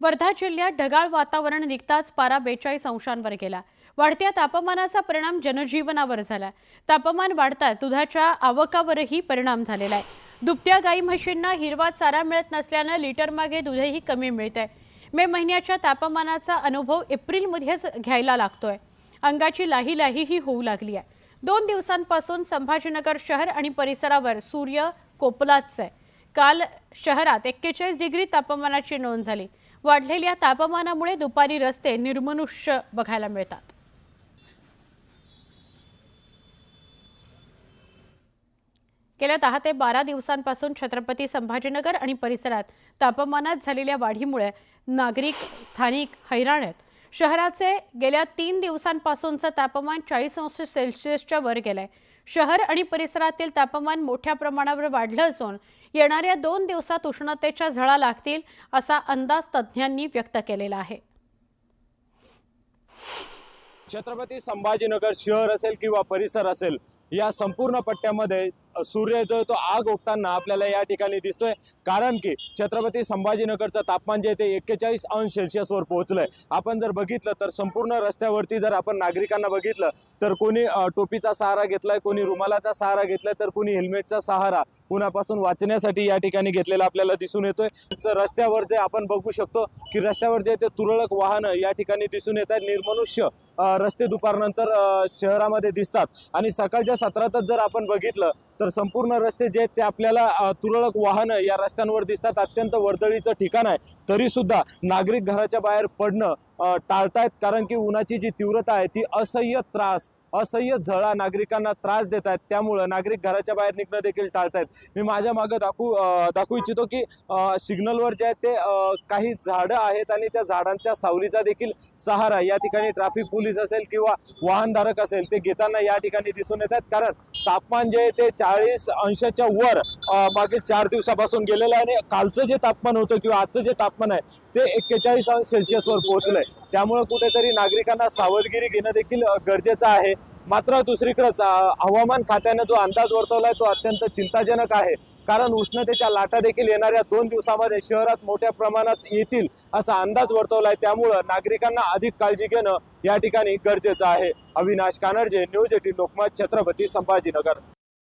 वर्धा जिल्ह्यात ढगाळ वातावरण निघताच पारा 42 अंशांवर गेला। वाढत्या तापमानाचा परिणाम जनजीवनावर झाला। तापमान वाढताच दुधाच्या आवकावरही परिणाम झालेला आहे। दुभत्या गाई म्हशींना हिरवा चारा मिळत नसल्याने लिटर मागे दूधही कमी मिळते। मे महिन्याच्या तापमानाचा अनुभव एप्रिलमध्येच घ्यायला लागतोय। अंगाची लाही होऊ लागली आहे। 2 दिवसांपासून संभाजीनगर शहर आणि परिसरावर सूर्य कोपलाच आहे। काल शहरात 41 डिग्री तापमानाची नोंद झाली। वाढलेल्या तापमानामुळे दुपारी रस्ते निर्मनुष्य बघायला मिळतात। गेल्या 10 ते 12 दिवसांपासून छत्रपती संभाजीनगर आणि परिसरात तापमानात झालेल्या वाढीमुळे नागरिक स्थानिक हैराण आहेत। शहराचे गेल्या 3 दिवसांपासूनचं तापमान 40 अंश सेल्सिअसच्या वर गेलंय। शहर आणि परिसरातील तापमान मोठ्या प्रमाणावर वाढलं असून येणाऱ्या 2 दिवसात उष्णतेच्या झळा लागतील असा अंदाज तज्ञांनी व्यक्त केलेला आहे। छत्रपती संभाजीनगर शहर असेल किंवा परिसर असेल, या संपूर्ण पट्ट्यामध्ये सूर्य जो तो आग ओकताना आपल्याला या ठिकाणी दिसतोय। कारण की छत्रपती संभाजीनगरचं तापमान जे ते 41 अंश सेल्सिअसवर पोहोचलंय। आपण जर बघितलं तर संपूर्ण रस्त्यावरती जर आपण नागरिकांना बघितलं तर कोणी टोपीचा सहारा घेतलाय, कोणी रुमालाचा सहारा घेतलाय, तर कोणी हेल्मेटचा सहारा उन्हापासून वाचण्यासाठी या ठिकाणी घेतलेला आपल्याला दिसून येतोय। रस्त्यावर जे आपण बघू शकतो की रस्त्यावर जे ते तुरळक वाहनं या ठिकाणी दिसून येतात। निर्मनुष्य रस्ते दुपारनंतर शहरामध्ये दिसतात आणि सकाळच्या सत्रातच जर आपण बघितलं तर संपूर्ण रस्ते जे ते आपल्याला तुरळक वाहनं या रस्त्यांवर दिसतात। अत्यंत वर्दळीचं ठिकाण आहे, तरी सुद्धा नागरिक घराच्या बाहेर पडणं टाळतायत। कारण की उन्हाची जी तीव्रता आहे ती असह्य झळा नागरिकांना त्रास देत आहेत। त्यामुळे नागरिक घराच्या बाहेर निघणं देखील टाळतायत। मी माझ्या मागे दाखवू इच्छितो की सिग्नलवर जे आहे ते काही झाडं आहेत आणि त्या झाडांच्या सावलीचा देखील सहारा या ठिकाणी ट्रॅफिक पोलीस असेल किंवा वाहनधारक असेल ते घेताना या ठिकाणी दिसून येतात। कारण तापमान जे आहे ते 40 अंशाच्या वर मागील 4 दिवसापासून गेलेलं आहे आणि कालचं जे तापमान होतं किंवा आजचं जे तापमान आहे ते 41 अंश सेल्सिअसवर पोहोचलंय। त्यामुळे कुठेतरी नागरिकांना सावधगिरी घेणं देखील गरजेचं आहे। मात्र दुसरीकडेच हवामान खात्याने जो अंदाज वर्तवलाय तो अत्यंत चिंताजनक आहे। कारण उष्णतेच्या लाटा देखील येणाऱ्या 2 दिवसांमध्ये शहरात मोठ्या प्रमाणात येतील असा अंदाज वर्तवलाय। त्यामुळे नागरिकांना अधिक काळजी घेणं या ठिकाणी गरजेचं आहे। अविनाश कानडजे, न्यूज 18 लोकमत, छत्रपती संभाजीनगर।